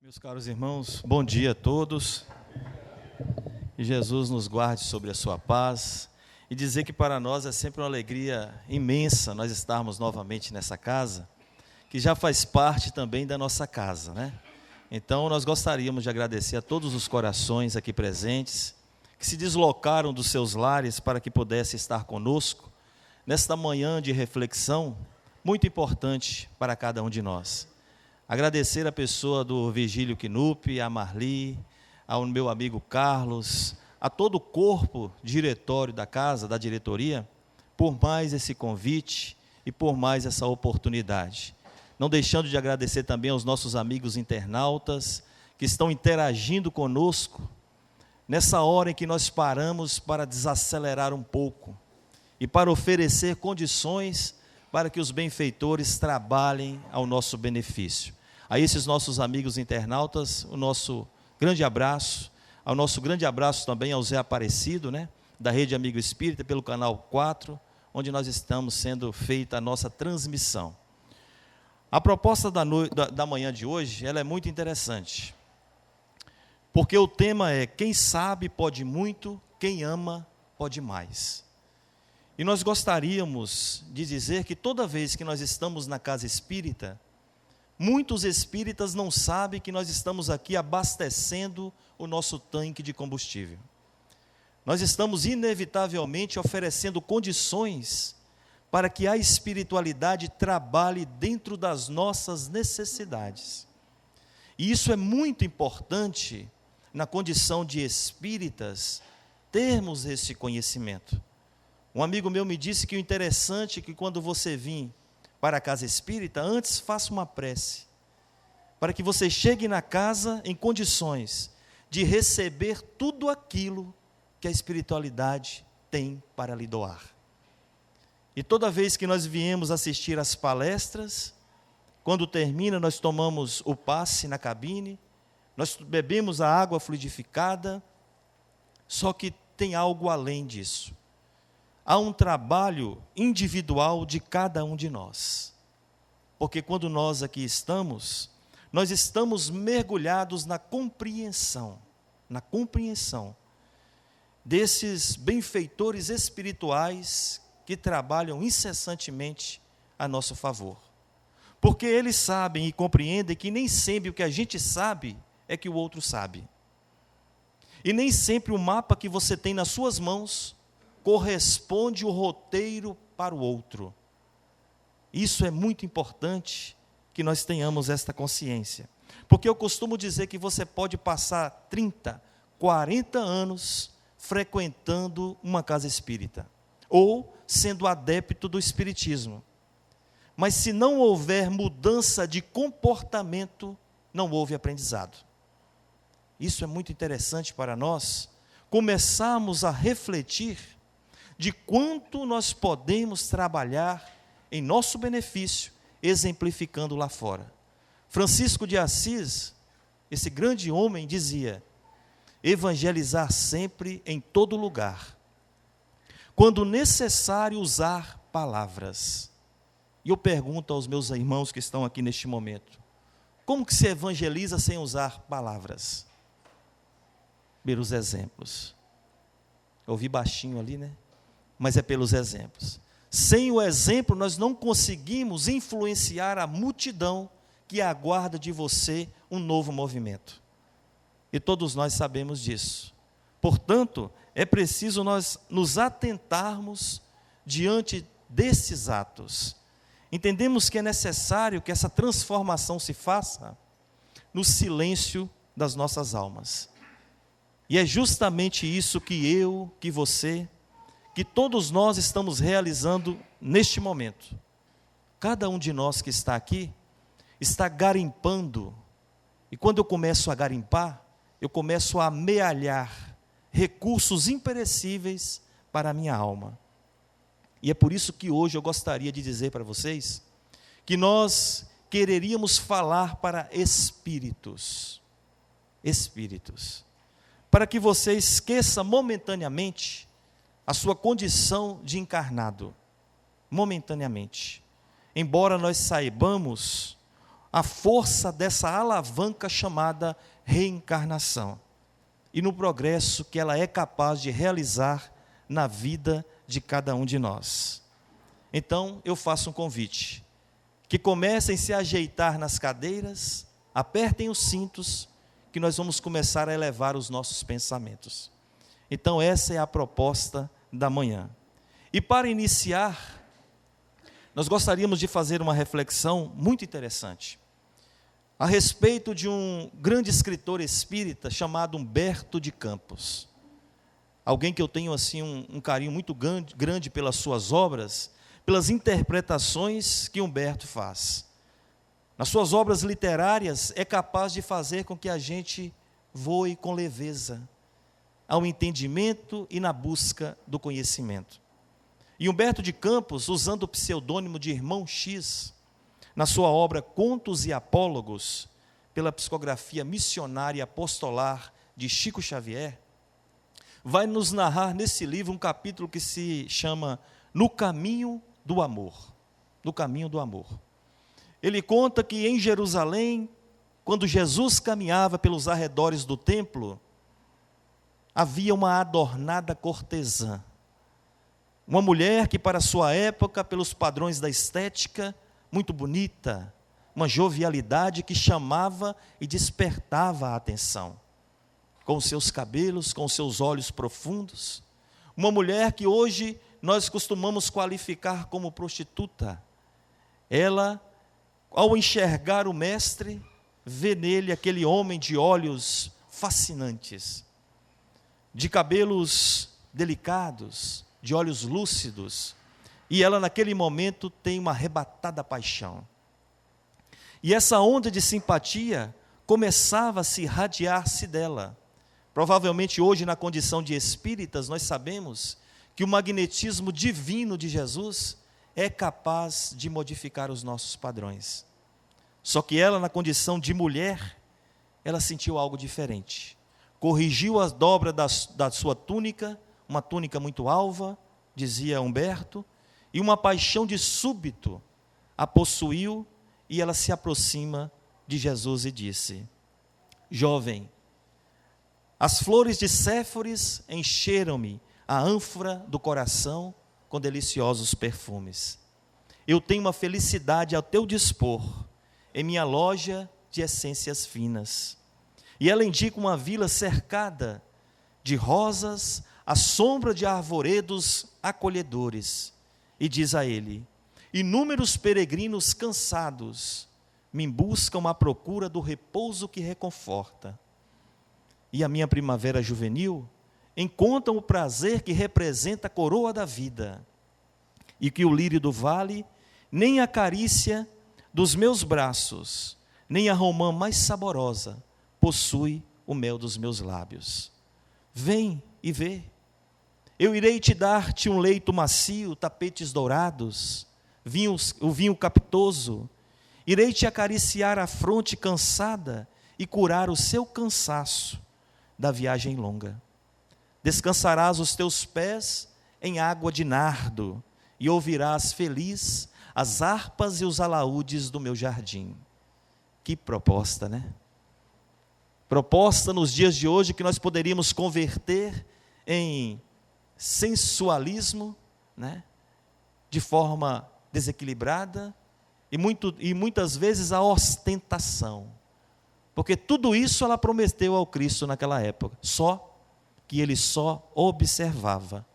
Meus caros irmãos, bom dia a todos. Que Jesus nos guarde sobre a sua paz e dizer que para nós é sempre uma alegria imensa nós estarmos novamente nessa casa, que já faz parte também da nossa casa, né? Então nós gostaríamos de agradecer a todos os corações aqui presentes, que se deslocaram dos seus lares para que pudesse estar conosco, nesta manhã de reflexão, muito importante para cada um de nós. Agradecer a pessoa do Virgílio Knupp, a Marli, ao meu amigo Carlos, a todo o corpo diretório da casa, da diretoria, por mais esse convite e por mais essa oportunidade. Não deixando de agradecer também aos nossos amigos internautas, que estão interagindo conosco, nessa hora em que nós paramos para desacelerar um pouco, e para oferecer condições para que os benfeitores trabalhem ao nosso benefício. A esses nossos amigos internautas, o nosso grande abraço, ao nosso grande abraço também ao Zé Aparecido, né, da Rede Amigo Espírita, pelo canal 4, onde nós estamos sendo feita a nossa transmissão. A proposta da manhã de hoje, ela é muito interessante, porque o tema é: quem sabe pode muito, quem ama pode mais. E nós gostaríamos de dizer que toda vez que nós estamos na casa espírita, muitos espíritas não sabem que nós estamos aqui abastecendo o nosso tanque de combustível. Nós estamos inevitavelmente oferecendo condições para que a espiritualidade trabalhe dentro das nossas necessidades. E isso é muito importante na condição de espíritas, termos esse conhecimento. Um amigo meu me disse que o interessante é que quando você vir para a casa espírita, antes faça uma prece, para que você chegue na casa em condições de receber tudo aquilo que a espiritualidade tem para lhe doar. E toda vez que nós viemos assistir às palestras, quando termina, nós tomamos o passe na cabine, nós bebemos a água fluidificada, só que tem algo além disso. Há um trabalho individual de cada um de nós. Porque quando nós aqui estamos, nós estamos mergulhados na compreensão desses benfeitores espirituais que trabalham incessantemente a nosso favor. Porque eles sabem e compreendem que nem sempre o que a gente sabe é que o outro sabe. E nem sempre o mapa que você tem nas suas mãos corresponde o roteiro para o outro. Isso é muito importante que nós tenhamos esta consciência. Porque eu costumo dizer que você pode passar 30, 40 anos frequentando uma casa espírita, ou sendo adepto do espiritismo. Mas se não houver mudança de comportamento, não houve aprendizado. Isso é muito interessante para nós começarmos a refletir de quanto nós podemos trabalhar em nosso benefício, exemplificando lá fora. Francisco de Assis, esse grande homem, dizia: evangelizar sempre em todo lugar, quando necessário usar palavras. E eu pergunto aos meus irmãos que estão aqui neste momento: como que se evangeliza sem usar palavras? Pelos exemplos. Eu ouvi baixinho ali, né? Mas é pelos exemplos. Sem o exemplo, nós não conseguimos influenciar a multidão que aguarda de você um novo movimento. E todos nós sabemos disso. Portanto, é preciso nós nos atentarmos diante desses atos. Entendemos que é necessário que essa transformação se faça no silêncio das nossas almas. E é justamente isso que eu, que você, que todos nós estamos realizando neste momento. Cada um de nós que está aqui, está garimpando. E quando eu começo a garimpar, eu começo a amealhar recursos imperecíveis para a minha alma. E é por isso que hoje eu gostaria de dizer para vocês, que nós quereríamos falar para espíritos. Espíritos. Para que você esqueça momentaneamente a sua condição de encarnado, momentaneamente. Embora nós saibamos a força dessa alavanca chamada reencarnação e no progresso que ela é capaz de realizar na vida de cada um de nós. Então, eu faço um convite, que comecem a se ajeitar nas cadeiras, apertem os cintos, que nós vamos começar a elevar os nossos pensamentos. Então, essa é a proposta da manhã. E para iniciar, nós gostaríamos de fazer uma reflexão muito interessante a respeito de um grande escritor espírita chamado Humberto de Campos. Alguém que eu tenho assim um carinho muito grande pelas suas obras, pelas interpretações que Humberto faz. Nas suas obras literárias é capaz de fazer com que a gente voe com leveza ao entendimento e na busca do conhecimento. E Humberto de Campos, usando o pseudônimo de Irmão X, na sua obra Contos e Apólogos, pela psicografia missionária e apostolar de Chico Xavier, vai nos narrar nesse livro um capítulo que se chama No Caminho do Amor. No Caminho do Amor. Ele conta que em Jerusalém, quando Jesus caminhava pelos arredores do templo, havia uma adornada cortesã, uma mulher que para sua época, pelos padrões da estética, muito bonita, uma jovialidade que chamava e despertava a atenção, com seus cabelos, com seus olhos profundos, uma mulher que hoje nós costumamos qualificar como prostituta. Ela, ao enxergar o mestre, vê nele aquele homem de olhos fascinantes, de cabelos delicados, de olhos lúcidos, e ela naquele momento tem uma arrebatada paixão. E essa onda de simpatia começava a se irradiar-se dela. Provavelmente hoje, na condição de espíritas, nós sabemos que o magnetismo divino de Jesus é capaz de modificar os nossos padrões. Só que ela, na condição de mulher, ela sentiu algo diferente. Corrigiu a dobra da sua túnica, uma túnica muito alva, dizia Humberto, e uma paixão de súbito a possuiu, e ela se aproxima de Jesus e disse: jovem, as flores de Séforis encheram-me a ânfora do coração com deliciosos perfumes. Eu tenho uma felicidade ao teu dispor em minha loja de essências finas. E ela indica uma vila cercada de rosas, à sombra de arvoredos acolhedores, e diz a ele: inúmeros peregrinos cansados me buscam à procura do repouso que reconforta. E a minha primavera juvenil encontram o prazer que representa a coroa da vida, e que o lírio do vale nem a carícia dos meus braços, nem a romã mais saborosa possui o mel dos meus lábios. Vem e vê. Eu irei te dar-te um leito macio, tapetes dourados, o vinho capitoso. Irei te acariciar a fronte cansada e curar o seu cansaço da viagem longa. Descansarás os teus pés em água de nardo e ouvirás feliz as harpas e os alaúdes do meu jardim. Que proposta, né? Proposta nos dias de hoje que nós poderíamos converter em sensualismo, né? De forma desequilibrada e muitas vezes a ostentação. Porque tudo isso ela prometeu ao Cristo naquela época, só que ele só observava.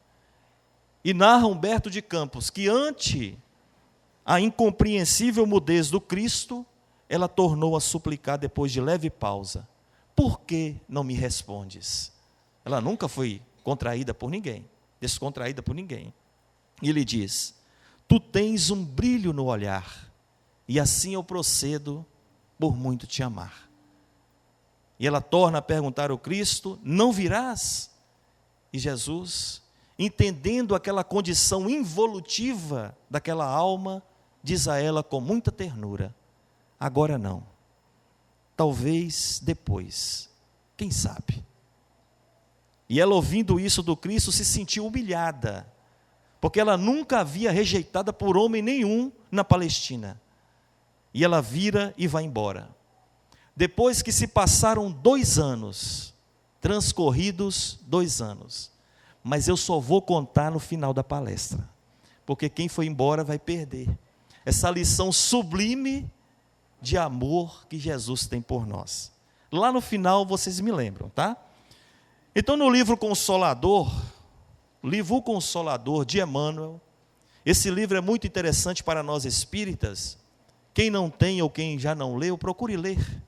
E narra Humberto de Campos que ante a incompreensível mudez do Cristo, ela tornou a suplicar depois de leve pausa: por que não me respondes? Ela nunca foi contraída por ninguém, descontraída por ninguém. E ele diz: tu tens um brilho no olhar, e assim eu procedo por muito te amar. E ela torna a perguntar ao Cristo: não virás? E Jesus, entendendo aquela condição involutiva daquela alma, diz a ela com muita ternura: agora não, talvez depois, quem sabe? E ela, ouvindo isso do Cristo, se sentiu humilhada, porque ela nunca havia rejeitada por homem nenhum na Palestina. E ela vira e vai embora. Depois que se passaram 2 anos, transcorridos 2 anos, mas eu só vou contar no final da palestra, porque quem foi embora vai perder essa lição sublime de amor que Jesus tem por nós. Lá no final vocês me lembram, tá? Então no livro Consolador, livro Consolador de Emmanuel, esse livro é muito interessante para nós espíritas. Quem não tem ou quem já não leu, procure ler,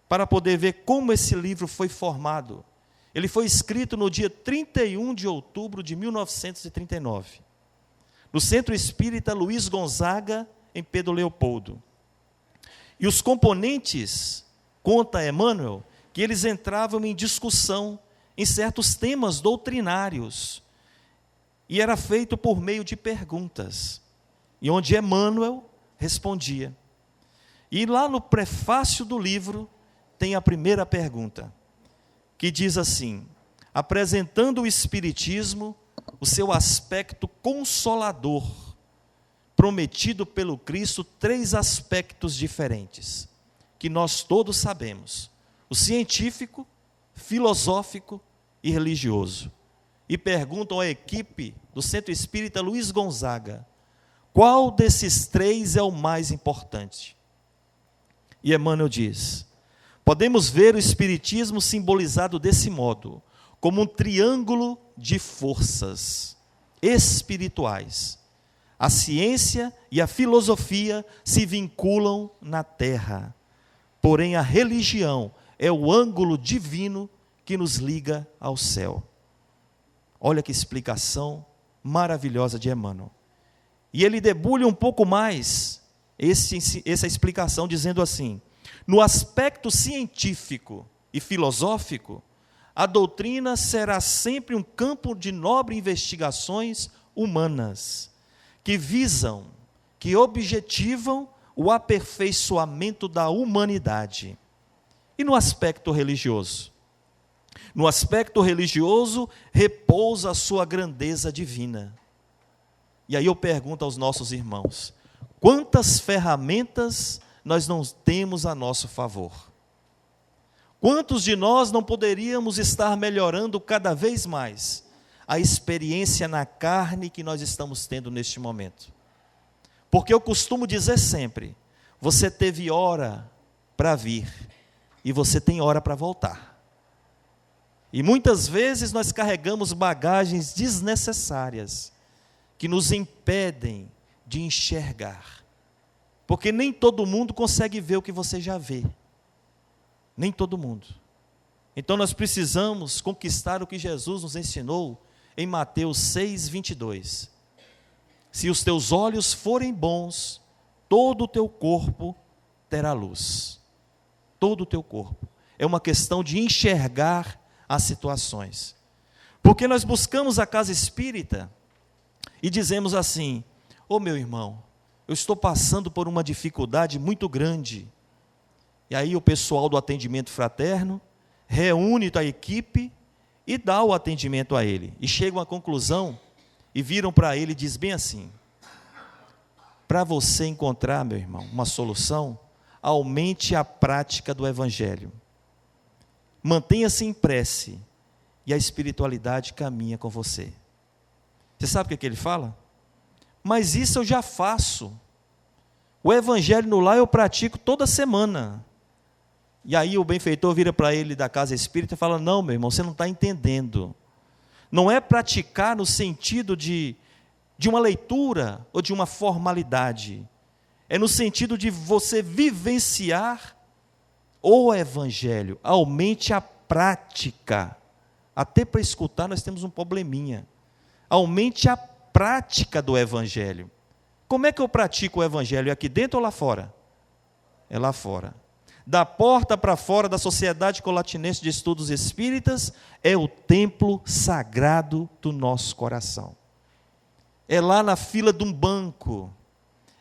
para poder ver como esse livro foi formado. Ele foi escrito no dia 31 de outubro de 1939, no Centro Espírita Luiz Gonzaga, em Pedro Leopoldo. E os componentes, conta Emmanuel, que eles entravam em discussão em certos temas doutrinários, e era feito por meio de perguntas, e onde Emmanuel respondia. E lá no prefácio do livro, tem a primeira pergunta, que diz assim: apresentando o Espiritismo, o seu aspecto consolador, prometido pelo Cristo, 3 aspectos diferentes, que nós todos sabemos: o científico, filosófico e religioso. E perguntam à equipe do Centro Espírita Luiz Gonzaga, qual desses 3 é o mais importante? E Emmanuel diz: podemos ver o Espiritismo simbolizado desse modo, como um triângulo de forças espirituais. A ciência e a filosofia se vinculam na terra, porém a religião é o ângulo divino que nos liga ao céu. Olha que explicação maravilhosa de Emmanuel. E ele debulha um pouco mais essa explicação, dizendo assim: no aspecto científico e filosófico, a doutrina será sempre um campo de nobres investigações humanas, que visam, que objetivam o aperfeiçoamento da humanidade. E no aspecto religioso? No aspecto religioso repousa a sua grandeza divina. E aí eu pergunto aos nossos irmãos: quantas ferramentas nós não temos a nosso favor? Quantos de nós não poderíamos estar melhorando cada vez mais a experiência na carne que nós estamos tendo neste momento? Porque eu costumo dizer sempre: você teve hora para vir e você tem hora para voltar. E muitas vezes nós carregamos bagagens desnecessárias que nos impedem de enxergar. Porque nem todo mundo consegue ver o que você já vê. Nem todo mundo. Então nós precisamos conquistar o que Jesus nos ensinou em Mateus 6:22. Se os teus olhos forem bons, todo o teu corpo terá luz. Todo o teu corpo. É uma questão de enxergar as situações. Porque nós buscamos a casa espírita e dizemos assim: ô meu irmão, eu estou passando por uma dificuldade muito grande. E aí o pessoal do atendimento fraterno reúne a equipe e dá o atendimento a ele. E chegam à conclusão e viram para ele e diz bem assim: para você encontrar, meu irmão, uma solução, aumente a prática do Evangelho. Mantenha-se em prece e a espiritualidade caminha com você. Você sabe o que ele fala? Mas isso eu já faço. O Evangelho no lar eu pratico toda semana. E aí o benfeitor vira para ele da casa espírita e fala: não, meu irmão, você não está entendendo. Não é praticar no sentido de uma leitura ou de uma formalidade. É no sentido de você vivenciar o Evangelho. Aumente a prática. Até para escutar nós temos um probleminha. Aumente a prática do Evangelho. Como é que eu pratico o Evangelho? É aqui dentro ou lá fora? É lá fora. Da porta para fora da Sociedade Colatinense de Estudos Espíritas, é o templo sagrado do nosso coração. É lá na fila de um banco,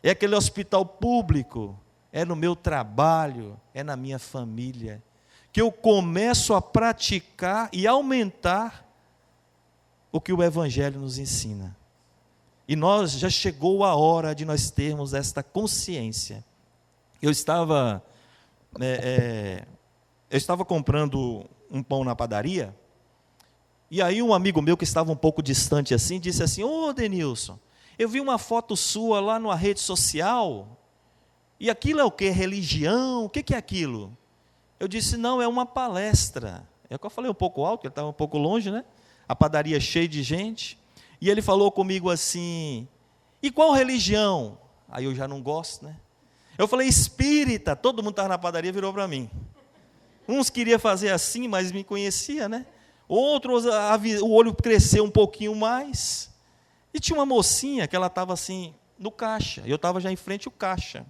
é aquele hospital público, é no meu trabalho, é na minha família, que eu começo a praticar e aumentar o que o Evangelho nos ensina. E já chegou a hora de nós termos esta consciência Eu estava, eu estava comprando um pão na padaria, e aí um amigo meu que estava um pouco distante assim, disse assim: ô Denilson, eu vi uma foto sua lá numa rede social, e aquilo é o quê? Religião? O que é aquilo? Eu disse: não, é uma palestra. É o que eu falei um pouco alto, ele estava um pouco longe, né? A padaria cheia de gente, e ele falou comigo assim: e qual religião? Aí eu já não gosto, né? Eu falei: espírita. Todo mundo estava na padaria, virou para mim. Uns queriam fazer assim, mas me conhecia, né? Outros, o olho cresceu um pouquinho mais. E tinha uma mocinha que ela estava assim, no caixa. Eu estava já em frente ao caixa.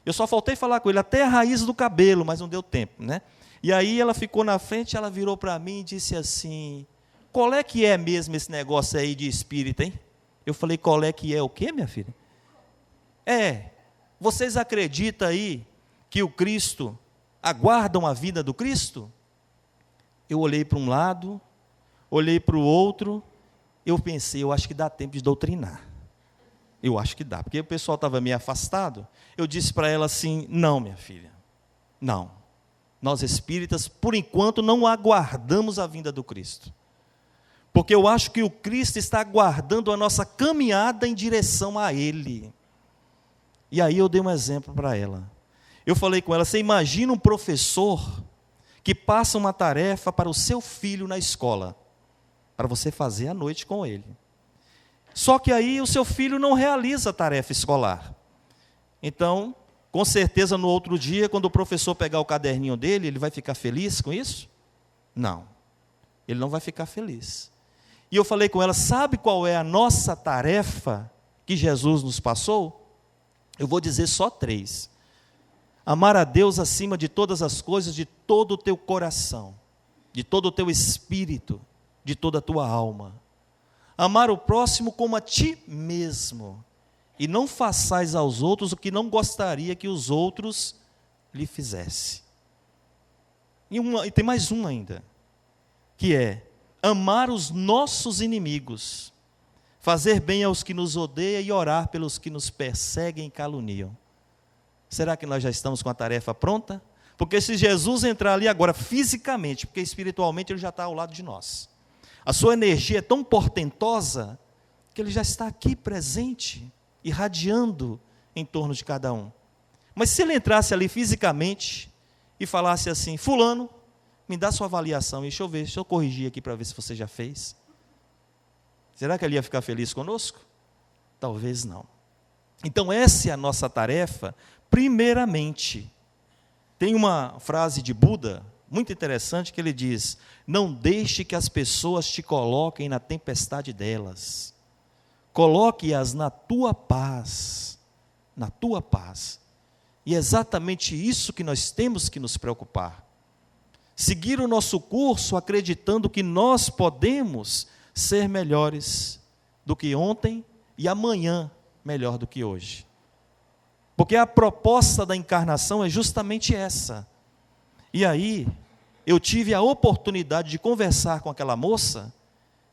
Eu só faltei falar com ele, até a raiz do cabelo, mas não deu tempo, né? E aí ela ficou na frente, ela virou para mim e disse assim: qual é que é mesmo esse negócio aí de espírita, hein? Eu falei: qual é que é o quê, minha filha? Vocês acreditam aí que o Cristo, aguardam a vida do Cristo? Eu olhei para um lado, olhei para o outro, eu pensei: eu acho que dá tempo de doutrinar. Eu acho que dá, porque o pessoal estava meio afastado. Eu disse para ela assim: não, minha filha, não. Nós espíritas, por enquanto, não aguardamos a vinda do Cristo. Porque eu acho que o Cristo está aguardando a nossa caminhada em direção a Ele. E aí eu dei um exemplo para ela. Eu falei com ela: você imagina um professor que passa uma tarefa para o seu filho na escola, para você fazer à noite com ele. Só que aí o seu filho não realiza a tarefa escolar. Então, com certeza no outro dia, quando o professor pegar o caderninho dele, ele vai ficar feliz com isso? Não, ele não vai ficar feliz. E eu falei com ela: sabe qual é a nossa tarefa que Jesus nos passou? Eu vou dizer só 3. Amar a Deus acima de todas as coisas, de todo o teu coração, de todo o teu espírito, de toda a tua alma. Amar o próximo como a ti mesmo, e não façais aos outros o que não gostaria que os outros lhe fizessem. E tem mais um ainda, que é amar os nossos inimigos, fazer bem aos que nos odeiam e orar pelos que nos perseguem e caluniam. Será que nós já estamos com a tarefa pronta? Porque se Jesus entrar ali agora fisicamente, porque espiritualmente ele já está ao lado de nós, a sua energia é tão portentosa que ele já está aqui presente, irradiando em torno de cada um. Mas se ele entrasse ali fisicamente e falasse assim: fulano, me dá sua avaliação, deixa eu corrigir aqui para ver se você já fez. Será que ele ia ficar feliz conosco? Talvez não. Então essa é a nossa tarefa, primeiramente. Tem uma frase de Buda, muito interessante, que ele diz: não deixe que as pessoas te coloquem na tempestade delas. Coloque-as na tua paz. Na tua paz. E é exatamente isso que nós temos que nos preocupar. Seguir o nosso curso acreditando que nós podemos ser melhores do que ontem e amanhã melhor do que hoje. Porque a proposta da encarnação é justamente essa. E aí, eu tive a oportunidade de conversar com aquela moça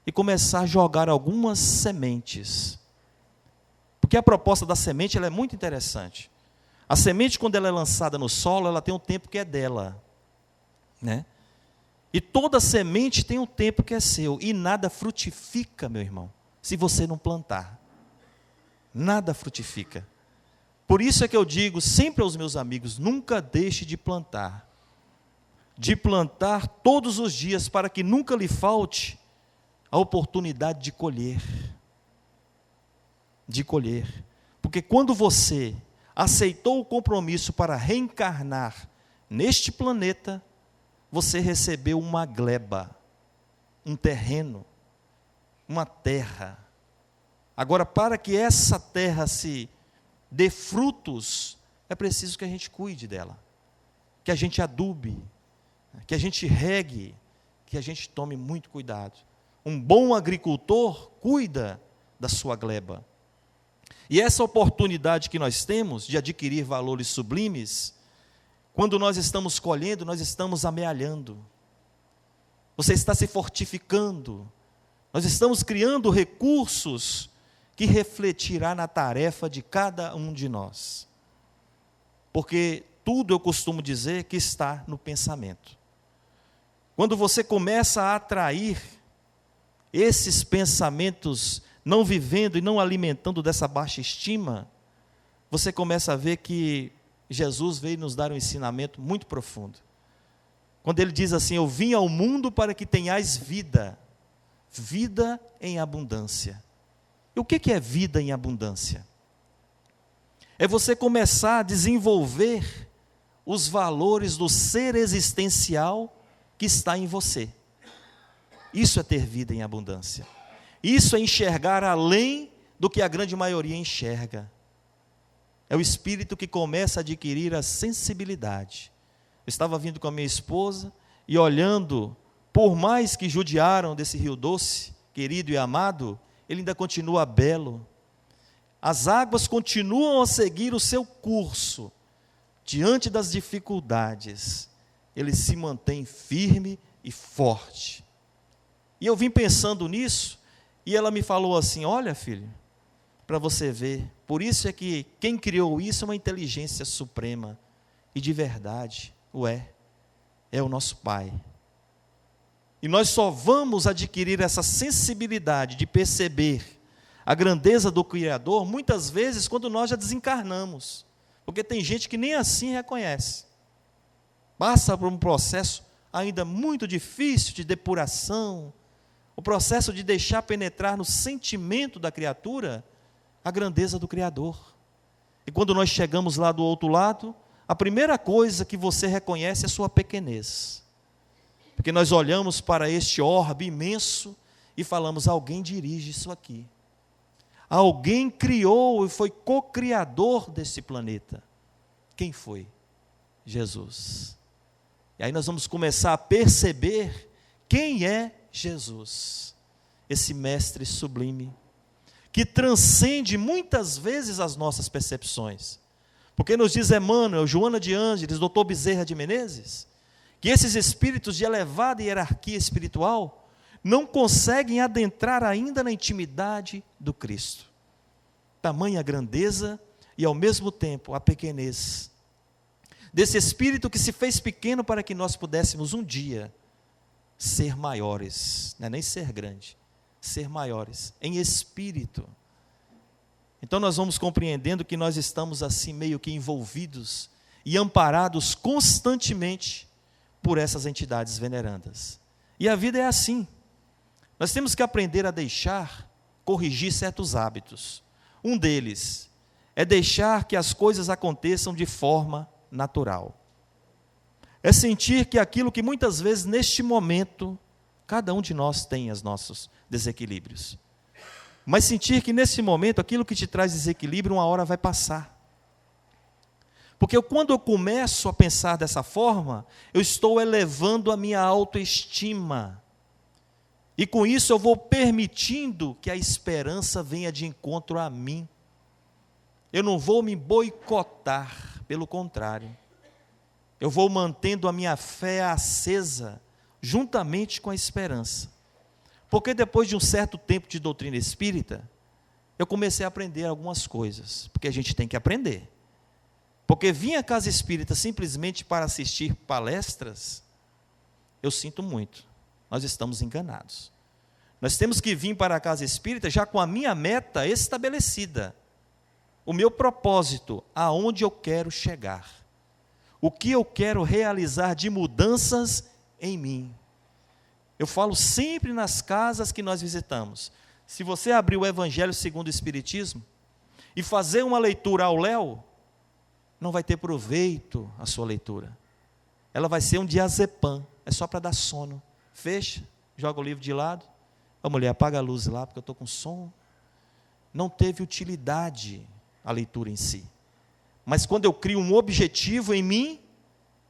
e começar a jogar algumas sementes. Porque a proposta da semente ela é muito interessante. A semente, quando ela é lançada no solo, ela tem um tempo que é dela, né? E toda semente tem um tempo que é seu. E nada frutifica, meu irmão, se você não plantar. Nada frutifica. Por isso é que eu digo sempre aos meus amigos: nunca deixe de plantar. De plantar todos os dias, para que nunca lhe falte a oportunidade de colher. De colher. Porque quando você aceitou o compromisso para reencarnar neste planeta, você recebeu uma gleba, um terreno, uma terra. Agora, para que essa terra se dê frutos, é preciso que a gente cuide dela, que a gente adube, que a gente regue, que a gente tome muito cuidado. Um bom agricultor cuida da sua gleba. E essa oportunidade que nós temos de adquirir valores sublimes, quando nós estamos colhendo, nós estamos amealhando. Você está se fortificando. Nós estamos criando recursos que refletirá na tarefa de cada um de nós. Porque tudo, eu costumo dizer, que está no pensamento. Quando você começa a atrair esses pensamentos, não vivendo e não alimentando dessa baixa estima, você começa a ver que Jesus veio nos dar um ensinamento muito profundo. Quando ele diz assim: eu vim ao mundo para que tenhais vida, vida em abundância. E o que é vida em abundância? É você começar a desenvolver os valores do ser existencial que está em você. Isso é ter vida em abundância. Isso é enxergar além do que a grande maioria enxerga. É o espírito que começa a adquirir a sensibilidade. Eu estava vindo com a minha esposa e olhando, por mais que judiaram desse Rio Doce, querido e amado, ele ainda continua belo. As águas continuam a seguir o seu curso. Diante das dificuldades, ele se mantém firme e forte. E eu vim pensando nisso, e ela me falou assim: olha, filho, para você ver, por isso é que quem criou isso é uma inteligência suprema, e de verdade é o nosso Pai. E nós só vamos adquirir essa sensibilidade de perceber a grandeza do Criador, muitas vezes, quando nós já desencarnamos, porque tem gente que nem assim reconhece, passa por um processo ainda muito difícil de depuração, o processo de deixar penetrar no sentimento da criatura a grandeza do Criador. E quando nós chegamos lá do outro lado, a primeira coisa que você reconhece é a sua pequenez, porque nós olhamos para este orbe imenso e falamos: alguém dirige isso aqui, alguém criou e foi co-criador desse planeta. Quem foi? Jesus. E aí nós vamos começar a perceber quem é Jesus, esse mestre sublime, que transcende muitas vezes as nossas percepções. Porque nos diz Emmanuel, Joana de Ângeles, Dr. Bezerra de Menezes, que esses espíritos de elevada hierarquia espiritual não conseguem adentrar ainda na intimidade do Cristo. Tamanha grandeza e ao mesmo tempo a pequenez desse espírito que se fez pequeno para que nós pudéssemos um dia ser maiores, não é nem ser grande, ser maiores em espírito. Então nós vamos compreendendo que nós estamos assim meio que envolvidos e amparados constantemente por essas entidades venerandas. E a vida é assim. Nós temos que aprender a deixar, corrigir certos hábitos. Um deles é deixar que as coisas aconteçam de forma natural. É sentir que aquilo que muitas vezes neste momento, cada um de nós tem os nossos desequilíbrios. Mas sentir que nesse momento, aquilo que te traz desequilíbrio, uma hora vai passar. Porque quando eu começo a pensar dessa forma, eu estou elevando a minha autoestima. E com isso eu vou permitindo que a esperança venha de encontro a mim. Eu não vou me boicotar, pelo contrário. Eu vou mantendo a minha fé acesa, juntamente com a esperança. Porque depois de um certo tempo de doutrina espírita, eu comecei a aprender algumas coisas, porque a gente tem que aprender. Porque vir à casa espírita simplesmente para assistir palestras, eu sinto muito, nós estamos enganados. Nós temos que vir para a casa espírita já com a minha meta estabelecida, o meu propósito, aonde eu quero chegar, o que eu quero realizar de mudanças em mim. Eu falo sempre nas casas que nós visitamos. Se você abrir o Evangelho segundo o Espiritismo e fazer uma leitura ao léu, não vai ter proveito a sua leitura. Ela vai ser um diazepam, é só para dar sono. Fecha, joga o livro de lado. A mulher, apaga a luz lá, porque eu estou com sono. Não teve utilidade a leitura em si. Mas quando eu crio um objetivo em mim,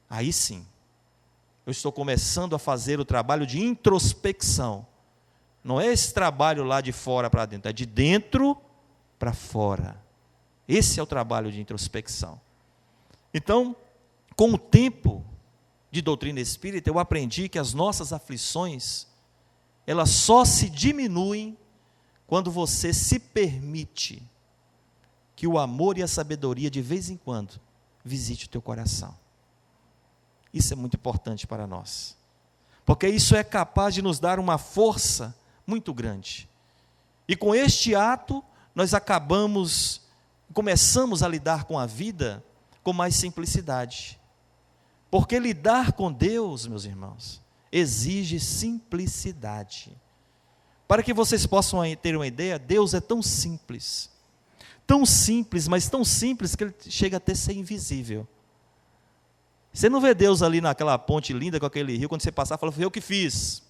aí sim, eu estou começando a fazer o trabalho de introspecção. Não é esse trabalho lá de fora para dentro, é de dentro para fora. Esse é o trabalho de introspecção. Então, com o tempo de doutrina espírita, eu aprendi que as nossas aflições, elas só se diminuem quando você se permite que o amor e a sabedoria, de vez em quando, visite o teu coração. Isso é muito importante para nós, porque isso é capaz de nos dar uma força muito grande. E com este ato, nós começamos a lidar com a vida com mais simplicidade. Porque lidar com Deus, meus irmãos, exige simplicidade. Para que vocês possam ter uma ideia, Deus é tão simples, mas tão simples que Ele chega até a ser invisível. Você não vê Deus ali naquela ponte linda com aquele rio, quando você passar, fala, eu que fiz.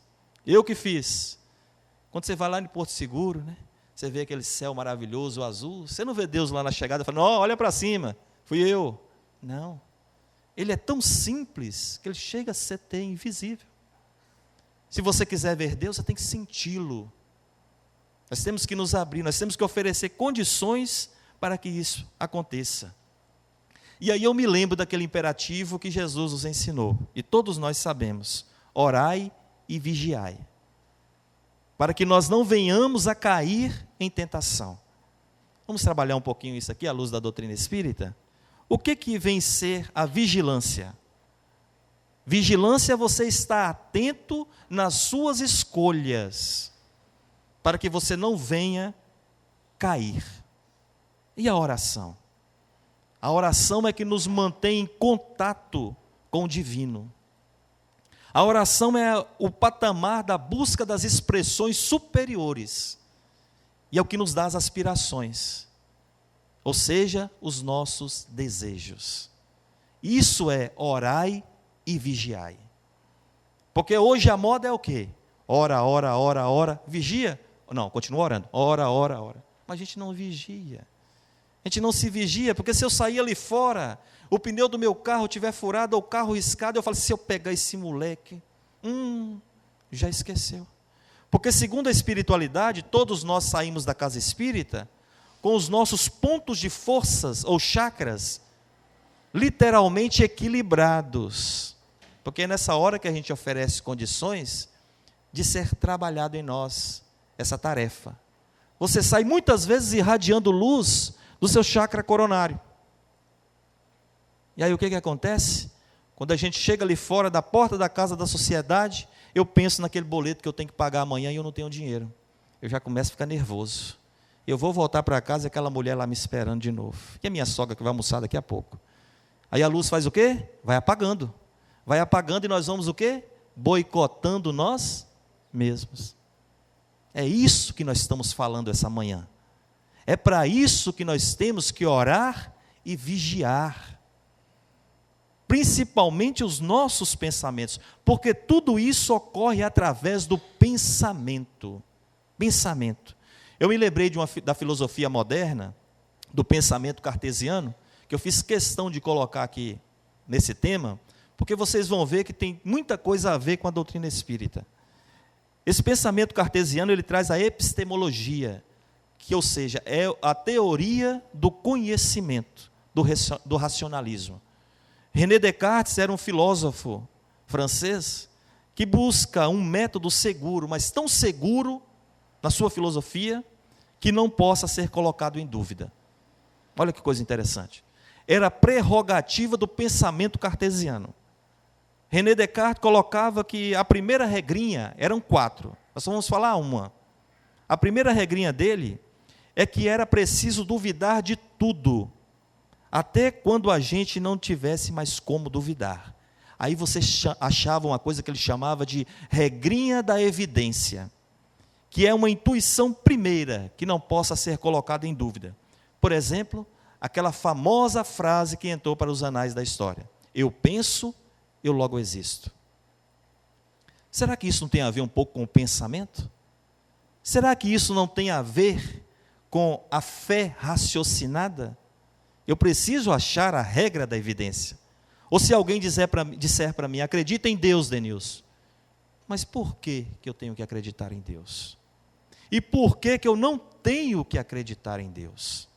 Quando você vai lá no Porto Seguro, né, você vê aquele céu maravilhoso, azul, você não vê Deus lá na chegada, falando, olha para cima, fui eu. Não, Ele é tão simples, que Ele chega a ser até invisível. Se você quiser ver Deus, você tem que senti-lo. Nós temos que nos abrir, nós temos que oferecer condições para que isso aconteça. E aí eu me lembro daquele imperativo que Jesus nos ensinou, e todos nós sabemos, orai e vigiai, para que nós não venhamos a cair em tentação. Vamos trabalhar um pouquinho isso aqui, à luz da doutrina espírita? O que vem ser a vigilância? Vigilância é você estar atento nas suas escolhas, para que você não venha cair. E a oração? A oração é que nos mantém em contato com o divino. A oração é o patamar da busca das expressões superiores, e é o que nos dá as aspirações, ou seja, os nossos desejos. Isso é orai e vigiai. Porque hoje a moda é o quê? Ora, vigia? Não, continua orando, ora. Mas a gente não vigia. A gente não se vigia, porque se eu sair ali fora, o pneu do meu carro estiver furado, ou o carro riscado, eu falo, se eu pegar esse moleque, já esqueceu. Porque segundo a espiritualidade, todos nós saímos da casa espírita, com os nossos pontos de forças, ou chakras, literalmente equilibrados. Porque é nessa hora que a gente oferece condições de ser trabalhado em nós essa tarefa. Você sai muitas vezes irradiando luz do seu chakra coronário. E aí o que acontece? Quando a gente chega ali fora da porta da casa da sociedade, eu penso naquele boleto que eu tenho que pagar amanhã e eu não tenho dinheiro. Eu já começo a ficar nervoso. Eu vou voltar para casa e aquela mulher lá me esperando de novo. E a minha sogra que vai almoçar daqui a pouco. Aí a luz faz o quê? Vai apagando. Vai apagando e nós vamos o quê? Boicotando nós mesmos. É isso que nós estamos falando essa manhã. É para isso que nós temos que orar e vigiar. Principalmente os nossos pensamentos, porque tudo isso ocorre através do pensamento. Pensamento. Eu me lembrei da filosofia moderna, do pensamento cartesiano, que eu fiz questão de colocar aqui nesse tema, porque vocês vão ver que tem muita coisa a ver com a doutrina espírita. Esse pensamento cartesiano, ele traz a epistemologia, que, ou seja, é a teoria do conhecimento, do racionalismo. René Descartes era um filósofo francês que busca um método seguro, mas tão seguro na sua filosofia, que não possa ser colocado em dúvida. Olha que coisa interessante. Era prerrogativa do pensamento cartesiano. René Descartes colocava que a primeira regrinha, eram 4, nós só vamos falar uma. A primeira regrinha dele é que era preciso duvidar de tudo, até quando a gente não tivesse mais como duvidar. Aí você achava uma coisa que ele chamava de regrinha da evidência, que é uma intuição primeira, que não possa ser colocada em dúvida. Por exemplo, aquela famosa frase que entrou para os anais da história: eu penso, eu logo existo. Será que isso não tem a ver um pouco com o pensamento? Será que isso não tem a ver com a fé raciocinada? Eu preciso achar a regra da evidência. Ou se alguém disser para mim, acredita em Deus, Denilson. Mas por que eu tenho que acreditar em Deus? E por que eu não tenho que acreditar em Deus?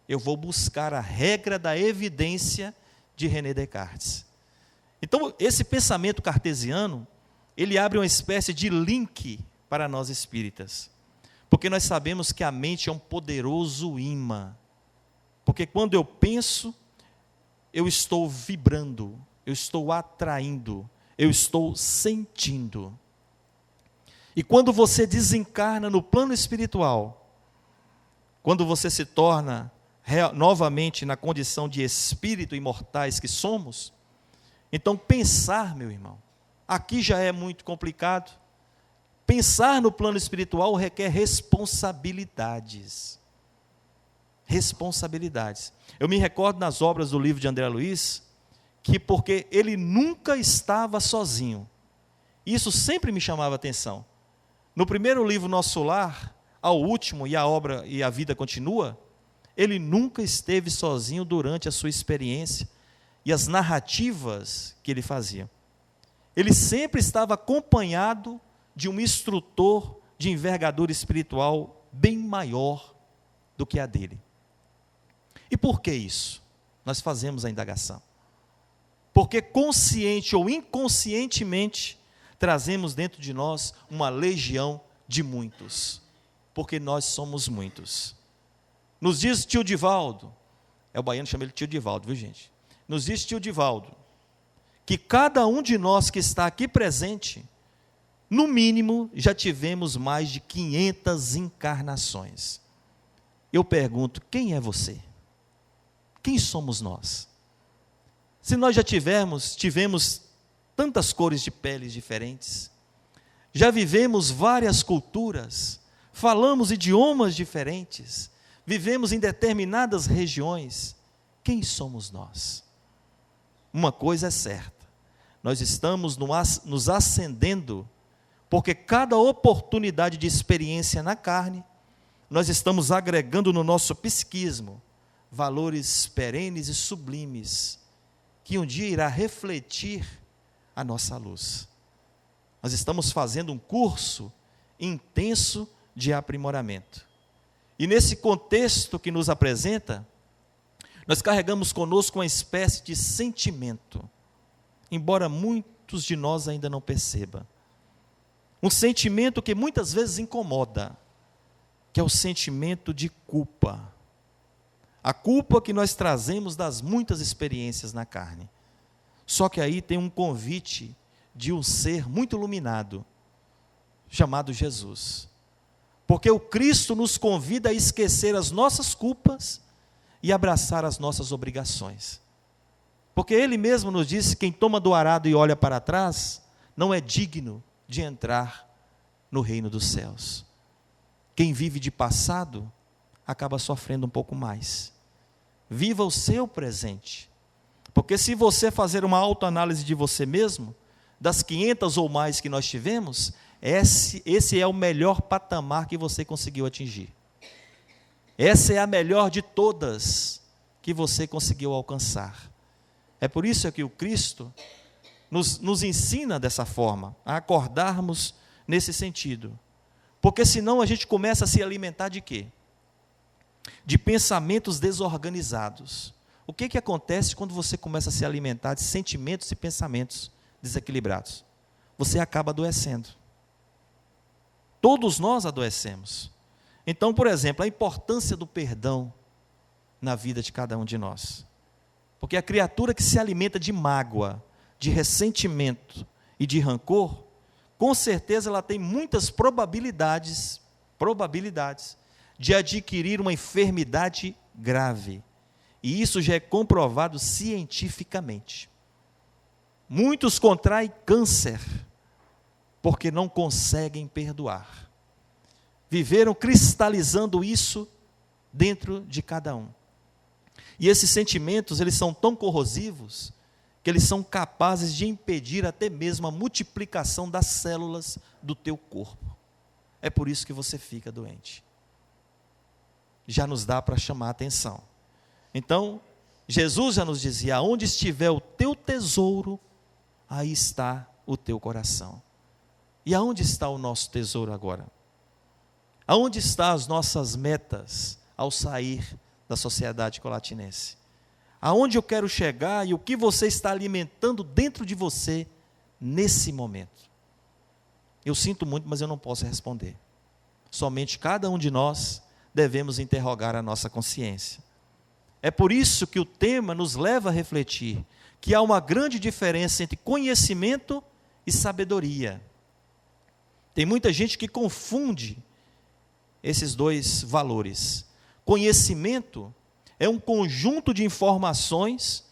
Eu vou buscar a regra da evidência de René Descartes. Então, esse pensamento cartesiano, ele abre uma espécie de link para nós espíritas. Porque nós sabemos que a mente é um poderoso imã. Porque quando eu penso, eu estou vibrando, eu estou atraindo, eu estou sentindo. E quando você desencarna no plano espiritual, quando você se torna novamente na condição de espírito imortais que somos, então pensar, meu irmão, aqui já é muito complicado. Pensar no plano espiritual requer responsabilidades. Responsabilidades. Eu me recordo nas obras do livro de André Luiz, que porque ele nunca estava sozinho. Isso sempre me chamava a atenção. No primeiro livro, Nosso Lar, ao último, e a obra e a vida continua, ele nunca esteve sozinho durante a sua experiência e as narrativas que ele fazia. Ele sempre estava acompanhado de um instrutor de envergadura espiritual bem maior do que a dele. E por que isso? Nós fazemos a indagação. Porque consciente ou inconscientemente trazemos dentro de nós uma legião de muitos. Porque nós somos muitos. Nos diz tio Divaldo, o baiano chama ele tio Divaldo, viu gente? Nos diz tio Divaldo, que cada um de nós que está aqui presente, no mínimo, já tivemos mais de 500 encarnações. Eu pergunto, quem é você? Quem somos nós? Se nós já tivemos tantas cores de peles diferentes, já vivemos várias culturas, falamos idiomas diferentes, vivemos em determinadas regiões, quem somos nós? Uma coisa é certa, nós estamos nos ascendendo, porque cada oportunidade de experiência na carne, nós estamos agregando no nosso psiquismo valores perenes e sublimes, que um dia irá refletir a nossa luz. Nós estamos fazendo um curso intenso de aprimoramento. E nesse contexto que nos apresenta, nós carregamos conosco uma espécie de sentimento, embora muitos de nós ainda não percebam. Um sentimento que muitas vezes incomoda, que é o sentimento de culpa. A culpa que nós trazemos das muitas experiências na carne. Só que aí tem um convite de um ser muito iluminado, chamado Jesus. Porque o Cristo nos convida a esquecer as nossas culpas e abraçar as nossas obrigações. Porque Ele mesmo nos disse, quem toma do arado e olha para trás, não é digno de entrar no reino dos céus. Quem vive de passado, acaba sofrendo um pouco mais. Viva o seu presente. Porque se você fazer uma autoanálise de você mesmo, das 500 ou mais que nós tivemos, esse é o melhor patamar que você conseguiu atingir. Essa é a melhor de todas que você conseguiu alcançar. É por isso que o Cristo nos ensina dessa forma, a acordarmos nesse sentido. Porque senão a gente começa a se alimentar de quê? De pensamentos desorganizados. O que acontece quando você começa a se alimentar de sentimentos e pensamentos desequilibrados? Você acaba adoecendo. Todos nós adoecemos. Então, por exemplo, a importância do perdão na vida de cada um de nós. Porque a criatura que se alimenta de mágoa, de ressentimento e de rancor, com certeza ela tem muitas probabilidades de adquirir uma enfermidade grave. E isso já é comprovado cientificamente. Muitos contraem câncer porque não conseguem perdoar. Viveram cristalizando isso dentro de cada um. E esses sentimentos, eles são tão corrosivos que eles são capazes de impedir até mesmo a multiplicação das células do teu corpo. É por isso que você fica doente. Já nos dá para chamar a atenção. Então, Jesus já nos dizia, aonde estiver o teu tesouro, aí está o teu coração. E aonde está o nosso tesouro agora? Aonde estão as nossas metas ao sair da sociedade colatinense? Aonde eu quero chegar e o que você está alimentando dentro de você nesse momento? Eu sinto muito, mas eu não posso responder. Somente cada um de nós devemos interrogar a nossa consciência. É por isso que o tema nos leva a refletir que há uma grande diferença entre conhecimento e sabedoria. Tem muita gente que confunde esses dois valores. Conhecimento é um conjunto de informações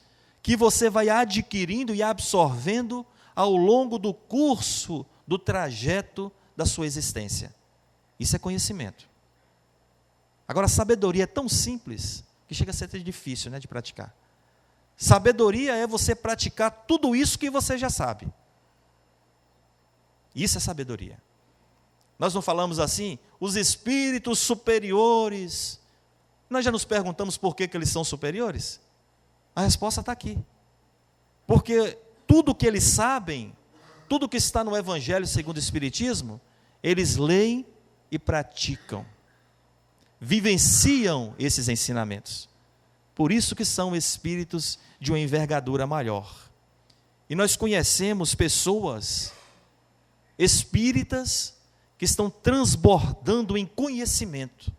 que você vai adquirindo e absorvendo ao longo do curso, do trajeto da sua existência. Isso é conhecimento. Agora, sabedoria é tão simples que chega a ser difícil, de praticar. Sabedoria é você praticar tudo isso que você já sabe. Isso é sabedoria. Nós não falamos assim, os espíritos superiores. Nós já nos perguntamos por que eles são superiores? A resposta está aqui. Porque tudo que eles sabem, tudo que está no Evangelho segundo o Espiritismo, eles leem e praticam. Vivenciam esses ensinamentos. Por isso que são espíritos de uma envergadura maior. E nós conhecemos pessoas espíritas que estão transbordando em conhecimento,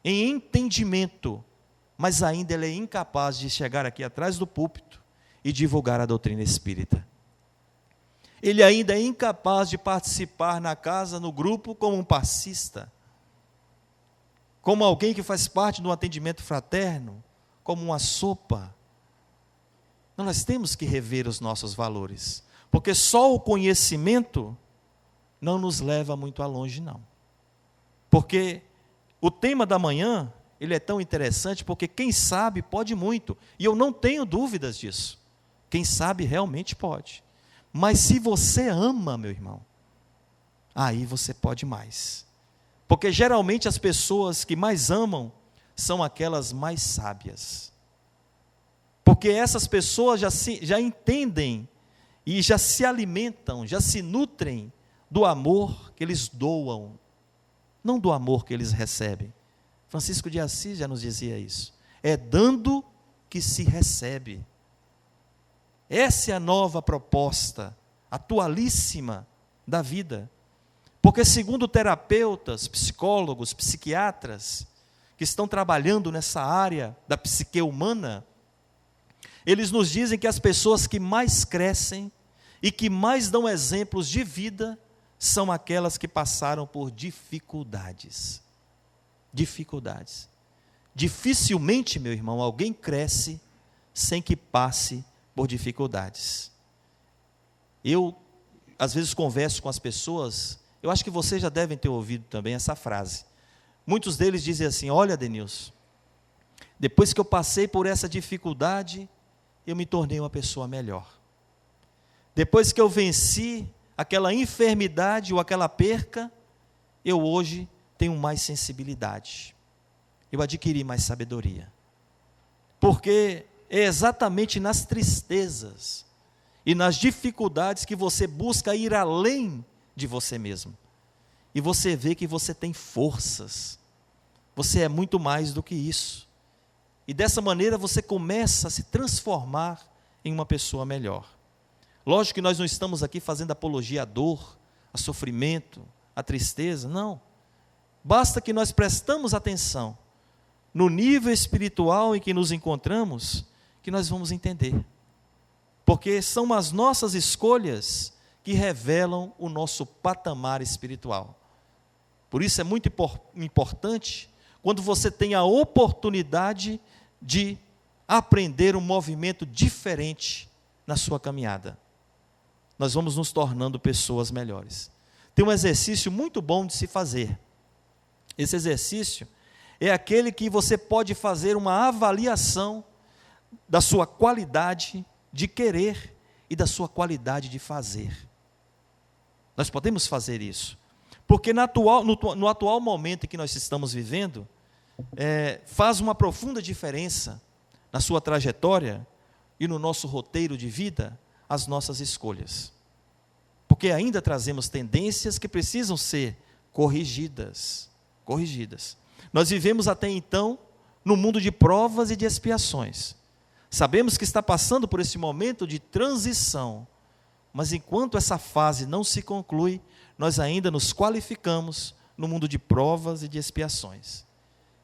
em entendimento, mas ainda ele é incapaz de chegar aqui atrás do púlpito e divulgar a doutrina espírita. Ele ainda é incapaz de participar na casa, no grupo, como um passista, como alguém que faz parte do atendimento fraterno, como uma sopa. Nós temos que rever os nossos valores, porque só o conhecimento não nos leva muito a longe, não. Porque o tema da manhã, ele é tão interessante, porque quem sabe pode muito, e eu não tenho dúvidas disso. Quem sabe realmente pode. Mas se você ama, meu irmão, aí você pode mais. Porque geralmente as pessoas que mais amam são aquelas mais sábias. Porque essas pessoas já entendem e já se alimentam, já se nutrem do amor que eles doam, não do amor que eles recebem. Francisco de Assis já nos dizia isso. É dando que se recebe. Essa é a nova proposta, atualíssima da vida. Porque segundo terapeutas, psicólogos, psiquiatras, que estão trabalhando nessa área da psique humana, eles nos dizem que as pessoas que mais crescem e que mais dão exemplos de vida são aquelas que passaram por dificuldades. Dificuldades. Dificilmente, meu irmão, alguém cresce sem que passe por dificuldades. Eu, às vezes, converso com as pessoas, eu acho que vocês já devem ter ouvido também essa frase. Muitos deles dizem assim: olha, Denilson, depois que eu passei por essa dificuldade, eu me tornei uma pessoa melhor. Depois que eu venci aquela enfermidade ou aquela perca, eu hoje tenho mais sensibilidade. Eu adquiri mais sabedoria. Porque é exatamente nas tristezas e nas dificuldades que você busca ir além de você mesmo. E você vê que você tem forças. Você é muito mais do que isso. E dessa maneira você começa a se transformar em uma pessoa melhor. Lógico que nós não estamos aqui fazendo apologia à dor, a sofrimento, à tristeza, não. Basta que nós prestamos atenção no nível espiritual em que nos encontramos, que nós vamos entender. Porque são as nossas escolhas que revelam o nosso patamar espiritual. Por isso é muito importante quando você tem a oportunidade de aprender um movimento diferente na sua caminhada. Nós vamos nos tornando pessoas melhores. Tem um exercício muito bom de se fazer. Esse exercício é aquele que você pode fazer uma avaliação da sua qualidade de querer e da sua qualidade de fazer. Nós podemos fazer isso. Porque no atual momento em que nós estamos vivendo, faz uma profunda diferença na sua trajetória e no nosso roteiro de vida, as nossas escolhas. Porque ainda trazemos tendências que precisam ser corrigidas. Nós vivemos até então no mundo de provas e de expiações. Sabemos que está passando por esse momento de transição, mas enquanto essa fase não se conclui, nós ainda nos qualificamos no mundo de provas e de expiações.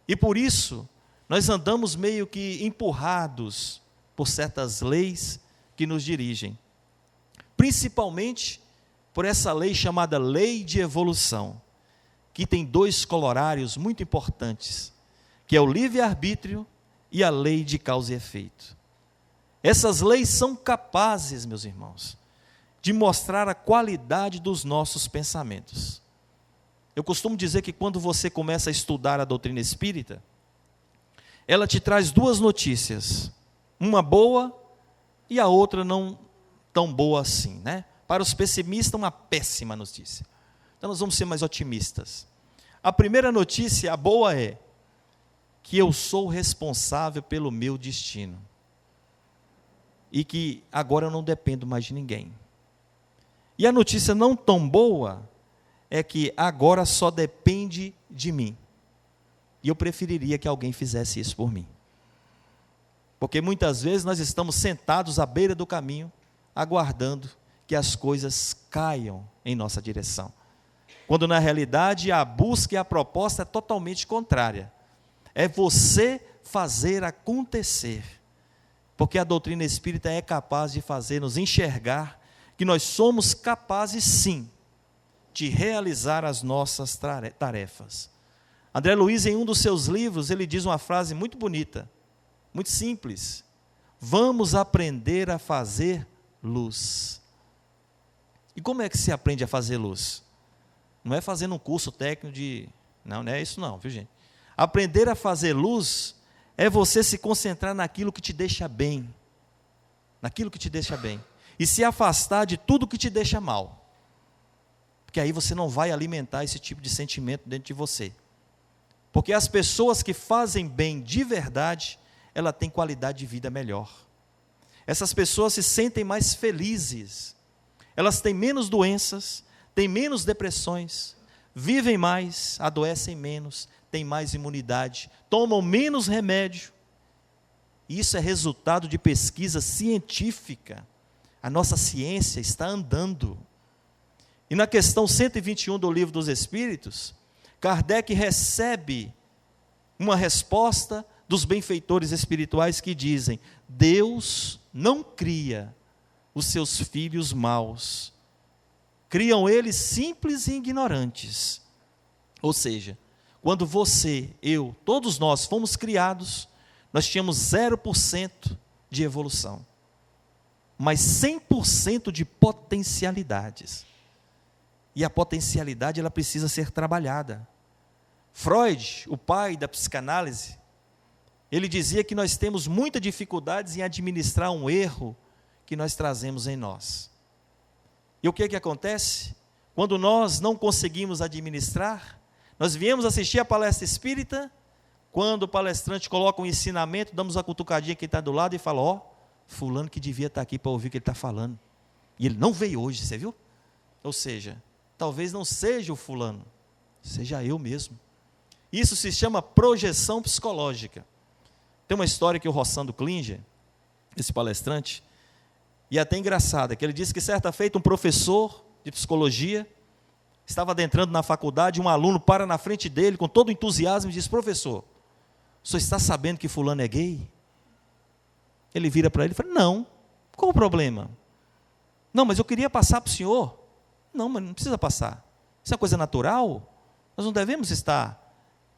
E por isso, Nós andamos meio que empurrados por certas leis que nos dirigem, principalmente por essa lei chamada lei de evolução, que tem dois corolários muito importantes, que é o livre-arbítrio e a lei de causa e efeito. Essas leis são capazes, meus irmãos, de mostrar a qualidade dos nossos pensamentos. Eu costumo dizer que quando você começa a estudar a doutrina espírita, ela te traz duas notícias, uma boa e a outra não tão boa assim, né? Para os pessimistas, uma péssima notícia. Então nós vamos ser mais otimistas. A primeira notícia, a boa, é que eu sou responsável pelo meu destino. E que agora eu não dependo mais de ninguém. E a notícia não tão boa é que agora só depende de mim. E eu preferiria que alguém fizesse isso por mim. Porque muitas vezes nós estamos sentados à beira do caminho, aguardando que as coisas caiam em nossa direção. Quando na realidade a busca e a proposta é totalmente contrária. É você fazer acontecer. Porque a doutrina espírita é capaz de fazer-nos enxergar que nós somos capazes sim de realizar as nossas tarefas. André Luiz, em um dos seus livros, ele diz uma frase muito bonita, muito simples: vamos aprender a fazer luz. E como é que se aprende a fazer luz? Não é fazendo um curso técnico de... Não é isso não, viu gente? Aprender a fazer luz é você se concentrar naquilo que te deixa bem, naquilo que te deixa bem, e se afastar de tudo que te deixa mal, porque aí você não vai alimentar esse tipo de sentimento dentro de você, porque as pessoas que fazem bem de verdade, ela tem qualidade de vida melhor, essas pessoas se sentem mais felizes, elas têm menos doenças, têm menos depressões, vivem mais, adoecem menos, têm mais imunidade, tomam menos remédio. Isso é resultado de pesquisa científica. A nossa ciência está andando. E na questão 121 do Livro dos Espíritos, Kardec recebe uma resposta dos benfeitores espirituais que dizem: Deus não cria os seus filhos maus, criam eles simples e ignorantes. Ou seja, quando você, eu, todos nós fomos criados, nós tínhamos 0% de evolução, mas 100% de potencialidades. E a potencialidade, ela precisa ser trabalhada. Freud, o pai da psicanálise, ele dizia que nós temos muitas dificuldades em administrar um erro que nós trazemos em nós. E o que acontece? Quando nós não conseguimos administrar, nós viemos assistir a palestra espírita, quando o palestrante coloca um ensinamento, damos uma cutucadinha quem está do lado e fala: ó, fulano que devia estar aqui para ouvir o que ele está falando. E ele não veio hoje, você viu? Ou seja, talvez não seja o fulano, seja eu mesmo. Isso se chama projeção psicológica. Tem uma história que o Rossando Klinger, esse palestrante, e até engraçada, que ele disse que certa feita um professor de psicologia estava adentrando na faculdade, um aluno para na frente dele com todo entusiasmo e diz: professor, o senhor está sabendo que fulano é gay? Ele vira para ele e fala: não, qual o problema? Não, mas eu queria passar para o senhor. Não, mas não precisa passar, isso é coisa natural, nós não devemos estar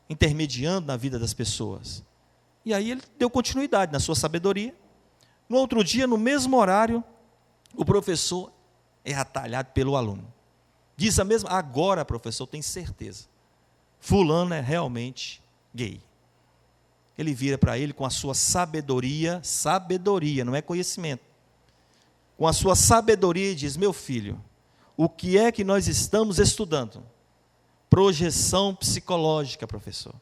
intermediando na vida das pessoas. E aí ele deu continuidade na sua sabedoria. No outro dia, no mesmo horário, o professor é atalhado pelo aluno. Diz a mesma: agora, professor, tem certeza, fulano é realmente gay. Ele vira para ele com a sua sabedoria, não é conhecimento, com a sua sabedoria e diz: meu filho, o que é que nós estamos estudando? Projeção psicológica, professor.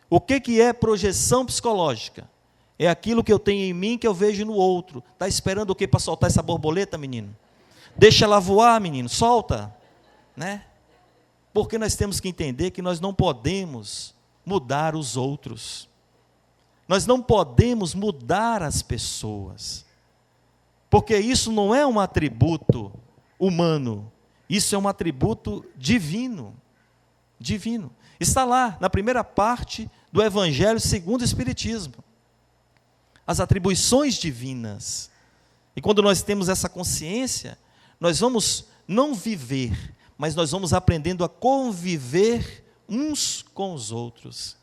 O que é projeção psicológica? É aquilo que eu tenho em mim que eu vejo no outro. Está esperando o quê para soltar essa borboleta, menino? Deixa ela voar, menino, solta. Né? Porque nós temos que entender que nós não podemos mudar os outros. Nós não podemos mudar as pessoas. Porque isso não é um atributo humano. Isso é um atributo divino. Divino. Está lá, na primeira parte do Evangelho segundo o Espiritismo. As atribuições divinas. E quando nós temos essa consciência, nós vamos não viver, mas nós vamos aprendendo a conviver uns com os outros,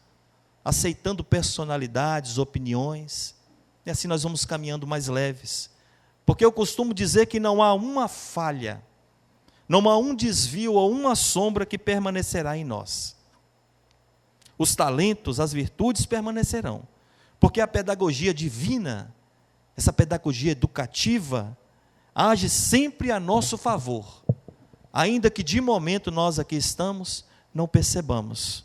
aceitando personalidades, opiniões, e assim nós vamos caminhando mais leves. Porque eu costumo dizer que não há uma falha, não há um desvio ou uma sombra que permanecerá em nós. Os talentos, as virtudes permanecerão, porque a pedagogia divina, essa pedagogia educativa, age sempre a nosso favor, ainda que de momento nós aqui estamos, não percebamos.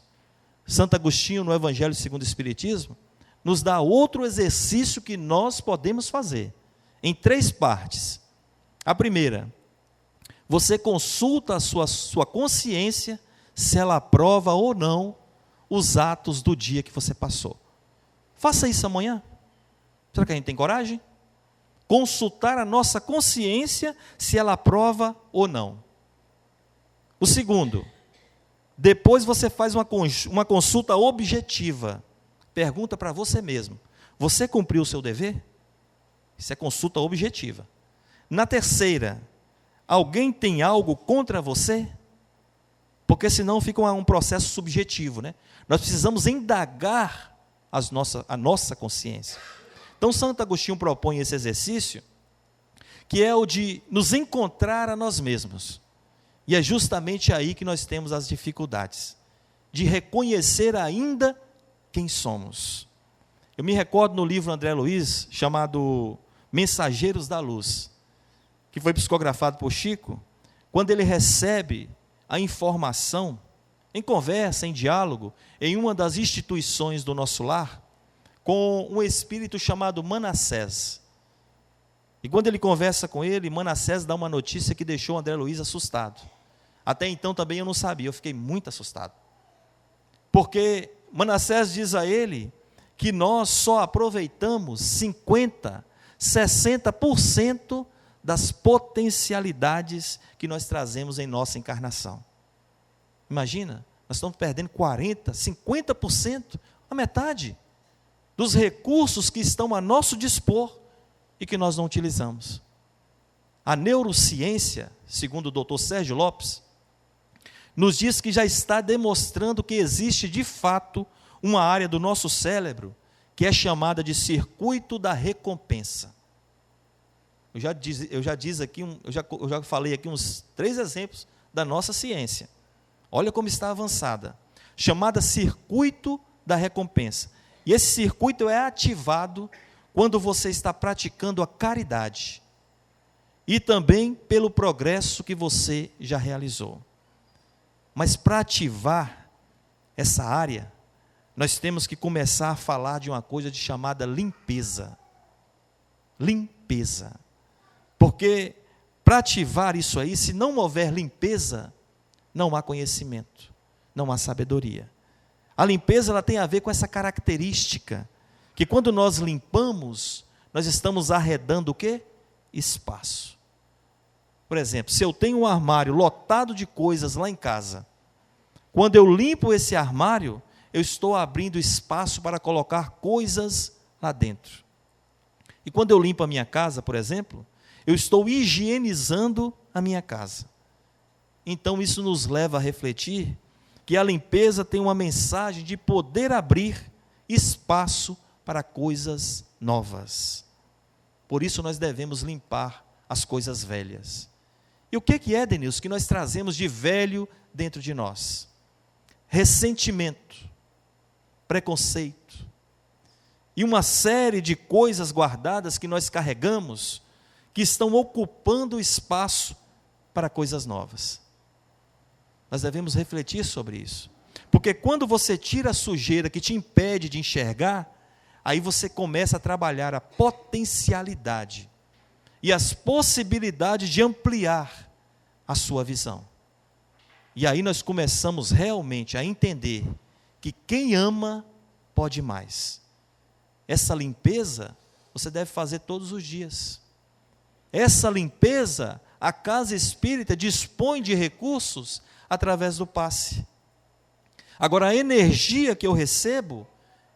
Santo Agostinho, no Evangelho segundo o Espiritismo, nos dá outro exercício que nós podemos fazer, em 3 partes. A primeira, você consulta a sua consciência, se ela aprova ou não os atos do dia que você passou. Faça isso amanhã. Será que a gente tem coragem? Consultar a nossa consciência, se ela aprova ou não. O segundo, depois você faz uma consulta objetiva. Pergunta para você mesmo: você cumpriu o seu dever? Isso é consulta objetiva. Na terceira, alguém tem algo contra você? Porque senão fica um processo subjetivo, né? Nós precisamos indagar a nossa consciência. Então Santo Agostinho propõe esse exercício, que é o de nos encontrar a nós mesmos. E é justamente aí que nós temos as dificuldades, de reconhecer ainda quem somos. Eu me recordo no livro André Luiz, chamado Mensageiros da Luz, que foi psicografado por Chico, quando ele recebe a informação, em conversa, em diálogo, em uma das instituições do nosso lar, com um espírito chamado Manassés. E quando ele conversa com ele, Manassés dá uma notícia que deixou André Luiz assustado. Até então também eu não sabia, eu fiquei muito assustado. Porque Manassés diz a ele que nós só aproveitamos 50%, 60% das potencialidades que nós trazemos em nossa encarnação. Imagina, nós estamos perdendo 40%, 50%, a metade dos recursos que estão a nosso dispor e que nós não utilizamos. A neurociência, segundo o Dr. Sérgio Lopes, nos diz que já está demonstrando que existe de fato uma área do nosso cérebro que é chamada de circuito da recompensa. Eu já falei aqui uns 3 exemplos da nossa ciência. Olha como está avançada. Chamada circuito da recompensa. E esse circuito é ativado quando você está praticando a caridade. E também pelo progresso que você já realizou. Mas para ativar essa área, nós temos que começar a falar de uma coisa chamada limpeza. Limpeza. Porque para ativar isso aí, se não houver limpeza, não há conhecimento, não há sabedoria. A limpeza ela tem a ver com essa característica, que quando nós limpamos, nós estamos arredando o quê? Espaço. Por exemplo, se eu tenho um armário lotado de coisas lá em casa, quando eu limpo esse armário, eu estou abrindo espaço para colocar coisas lá dentro. E quando eu limpo a minha casa, por exemplo, eu estou higienizando a minha casa. Então isso nos leva a refletir que a limpeza tem uma mensagem de poder abrir espaço para coisas novas. Por isso nós devemos limpar as coisas velhas. E o que é, Denilson, que nós trazemos de velho dentro de nós? Ressentimento, preconceito e uma série de coisas guardadas que nós carregamos, que estão ocupando espaço para coisas novas. Nós devemos refletir sobre isso, porque quando você tira a sujeira que te impede de enxergar, aí você começa a trabalhar a potencialidade e as possibilidades de ampliar a sua visão. E aí nós começamos realmente a entender que quem ama pode mais. Essa limpeza você deve fazer todos os dias. Essa limpeza, a casa espírita dispõe de recursos através do passe. Agora, a energia que eu recebo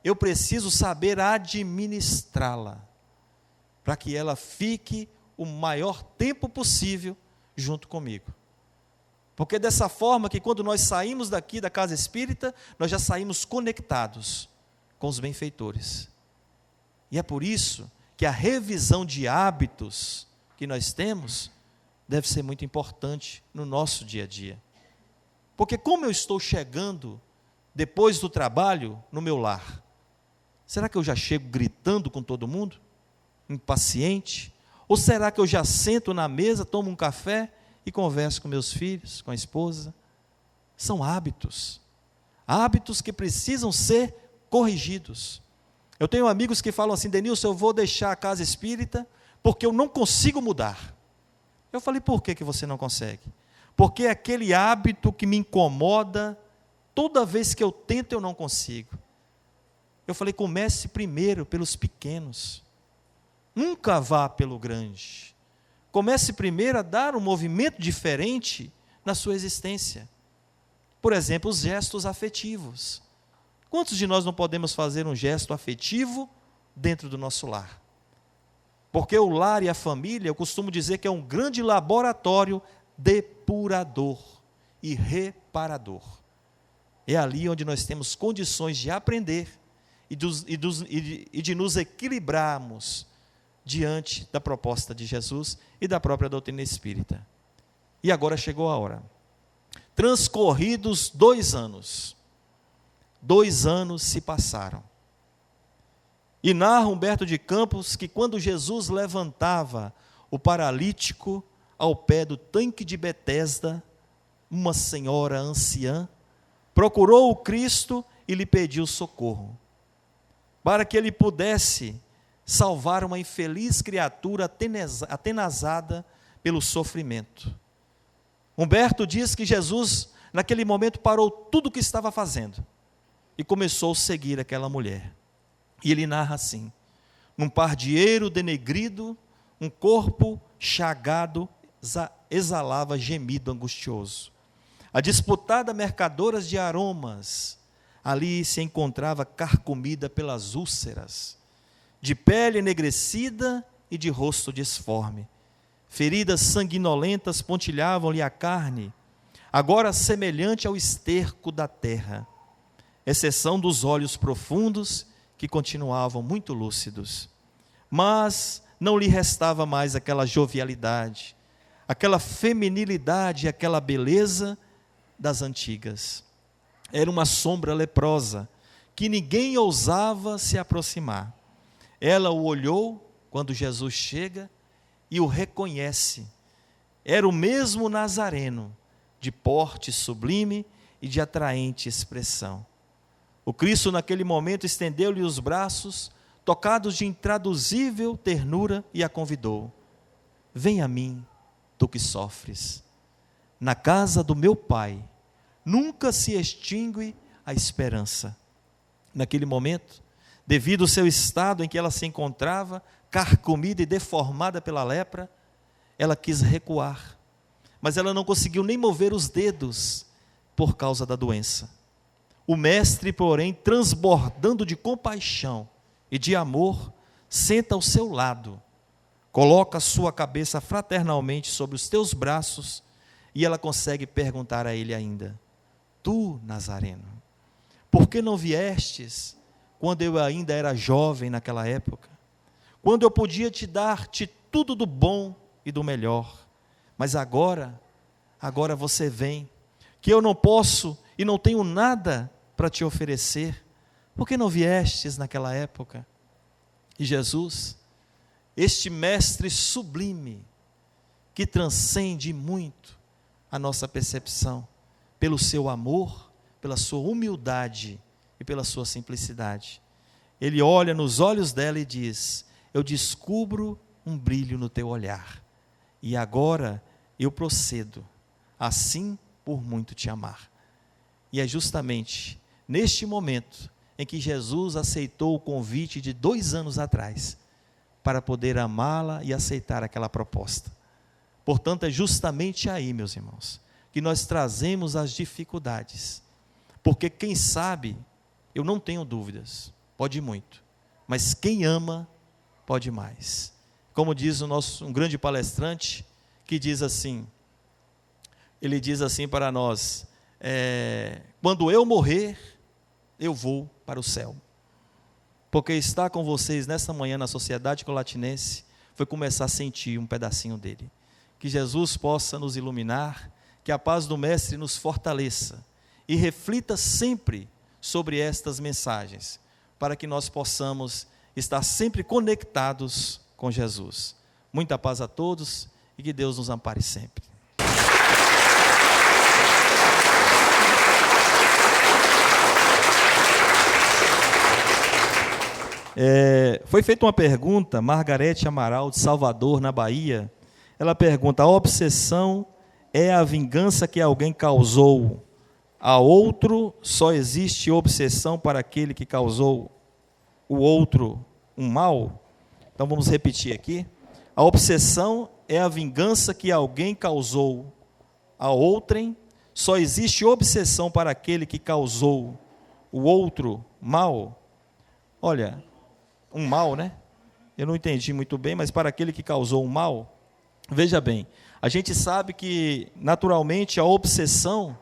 eu preciso saber administrá-la, para que ela fique o maior tempo possível junto comigo. Porque dessa forma que quando nós saímos daqui da casa espírita, nós já saímos conectados com os benfeitores. E é por isso que a revisão de hábitos que nós temos deve ser muito importante no nosso dia a dia. Porque como eu estou chegando depois do trabalho no meu lar, será que eu já chego gritando com todo mundo? Impaciente? Ou será que eu já sento na mesa, tomo um café e converso com meus filhos, com a esposa? São hábitos. Hábitos que precisam ser corrigidos. Eu tenho amigos que falam assim: Denilson, eu vou deixar a casa espírita porque eu não consigo mudar. Eu falei: por que você não consegue? Porque é aquele hábito que me incomoda, toda vez que eu tento eu não consigo. Eu falei: comece primeiro pelos pequenos, nunca vá pelo grande. Comece primeiro a dar um movimento diferente na sua existência. Por exemplo, os gestos afetivos. Quantos de nós não podemos fazer um gesto afetivo dentro do nosso lar? Porque o lar e a família, eu costumo dizer que é um grande laboratório depurador e reparador. É ali onde nós temos condições de aprender e de nos equilibrarmos diante da proposta de Jesus e da própria doutrina espírita. E agora chegou a hora. Transcorridos 2 anos, 2 anos se passaram. E narra Humberto de Campos que quando Jesus levantava o paralítico ao pé do tanque de Betesda, uma senhora anciã procurou o Cristo e lhe pediu socorro, para que ele pudesse salvar uma infeliz criatura atenazada pelo sofrimento. Humberto diz que Jesus, naquele momento, parou tudo o que estava fazendo e começou a seguir aquela mulher. E ele narra assim: num pardieiro denegrido, um corpo chagado exalava gemido angustioso. A disputada mercadoras de aromas, ali se encontrava carcomida pelas úlceras, de pele enegrecida e de rosto disforme. Feridas sanguinolentas pontilhavam-lhe a carne, agora semelhante ao esterco da terra, exceção dos olhos profundos, que continuavam muito lúcidos. Mas não lhe restava mais aquela jovialidade, aquela feminilidade, aquela beleza das antigas. Era uma sombra leprosa, que ninguém ousava se aproximar. Ela o olhou quando Jesus chega e o reconhece. Era o mesmo Nazareno, de porte sublime e de atraente expressão. O Cristo naquele momento estendeu-lhe os braços, tocados de intraduzível ternura, e a convidou: vem a mim, tu que sofres. Na casa do meu Pai nunca se extingue a esperança. Naquele momento, devido ao seu estado em que ela se encontrava, carcomida e deformada pela lepra, ela quis recuar, mas ela não conseguiu nem mover os dedos por causa da doença. O mestre, porém, transbordando de compaixão e de amor, senta ao seu lado, coloca a sua cabeça fraternalmente sobre os teus braços, e ela consegue perguntar a ele ainda: tu, Nazareno, por que não viestes quando eu ainda era jovem naquela época? Quando eu podia te dar-te tudo do bom e do melhor, mas agora você vem, que eu não posso e não tenho nada para te oferecer. Por que não viestes naquela época? E Jesus, este mestre sublime, que transcende muito a nossa percepção, pelo seu amor, pela sua humildade e pela sua simplicidade, ele olha nos olhos dela e diz: eu descubro um brilho no teu olhar, e agora eu procedo, assim por muito te amar. E é justamente neste momento em que Jesus aceitou o convite de 2 anos atrás, para poder amá-la e aceitar aquela proposta. Portanto, é justamente aí, meus irmãos, que nós trazemos as dificuldades, porque quem sabe, eu não tenho dúvidas, pode muito, mas quem ama pode mais. Como diz um grande palestrante, que diz assim, ele diz assim para nós, quando eu morrer, eu vou para o céu. Porque estar com vocês nessa manhã na Sociedade Colatinense foi começar a sentir um pedacinho dele. Que Jesus possa nos iluminar, que a paz do Mestre nos fortaleça e reflita sempre sobre estas mensagens, para que nós possamos estar sempre conectados com Jesus. Muita paz a todos e que Deus nos ampare sempre. Foi feita uma pergunta, Margarete Amaral, de Salvador, na Bahia. Ela pergunta: a obsessão é a vingança que alguém causou a outro? Só existe obsessão para aquele que causou o outro um mal? Então vamos repetir aqui. A obsessão é a vingança que alguém causou a outrem. Só existe obsessão para aquele que causou o outro mal? Olha, um mal, né? Eu não entendi muito bem, mas para aquele que causou um mal, veja bem, a gente sabe que, naturalmente, a obsessão,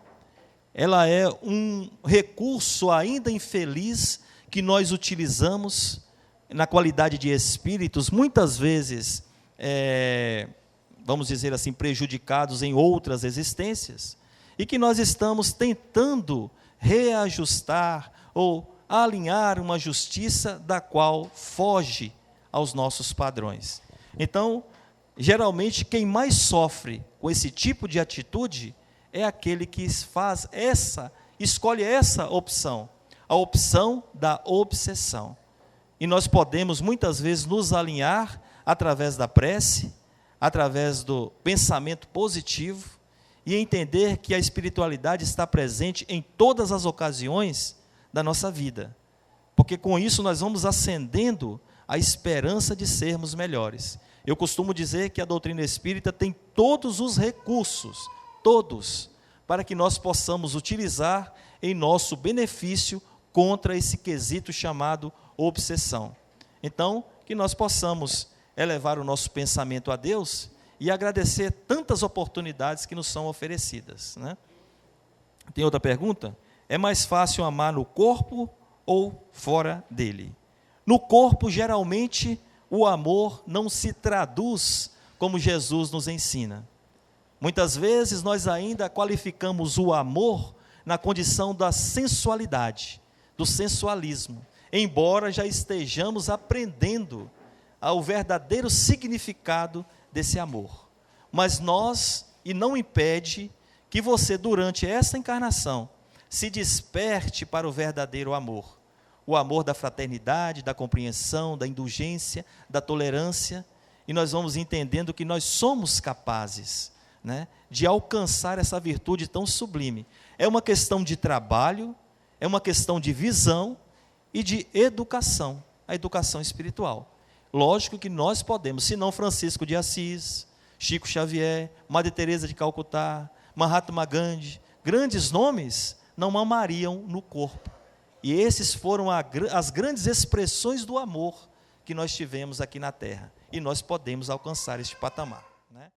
ela é um recurso ainda infeliz que nós utilizamos na qualidade de espíritos, muitas vezes, vamos dizer assim, prejudicados em outras existências, e que nós estamos tentando reajustar ou alinhar uma justiça da qual foge aos nossos padrões. Então, geralmente, quem mais sofre com esse tipo de atitude é aquele que escolhe essa opção, a opção da obsessão. E nós podemos, muitas vezes, nos alinhar através da prece, através do pensamento positivo, e entender que a espiritualidade está presente em todas as ocasiões da nossa vida, porque com isso nós vamos acendendo a esperança de sermos melhores. Eu costumo dizer que a doutrina espírita tem todos os recursos, todos, para que nós possamos utilizar em nosso benefício contra esse quesito chamado obsessão. Então, que nós possamos elevar o nosso pensamento a Deus e agradecer tantas oportunidades que nos são oferecidas, né? Tem outra pergunta? É mais fácil amar no corpo ou fora dele? No corpo, geralmente, o amor não se traduz como Jesus nos ensina. Muitas vezes nós ainda qualificamos o amor na condição da sensualidade, do sensualismo, embora já estejamos aprendendo o verdadeiro significado desse amor. Mas e não impede que você, durante essa encarnação, se desperte para o verdadeiro amor. O amor da fraternidade, da compreensão, da indulgência, da tolerância. E nós vamos entendendo que nós somos capazes, né, de alcançar essa virtude tão sublime. É uma questão de trabalho, é uma questão de visão e de educação, a educação espiritual. Lógico que nós podemos, se não Francisco de Assis, Chico Xavier, Madre Teresa de Calcutá, Mahatma Gandhi, grandes nomes não amariam no corpo. E esses foram as grandes expressões do amor que nós tivemos aqui na Terra. E nós podemos alcançar este patamar, né?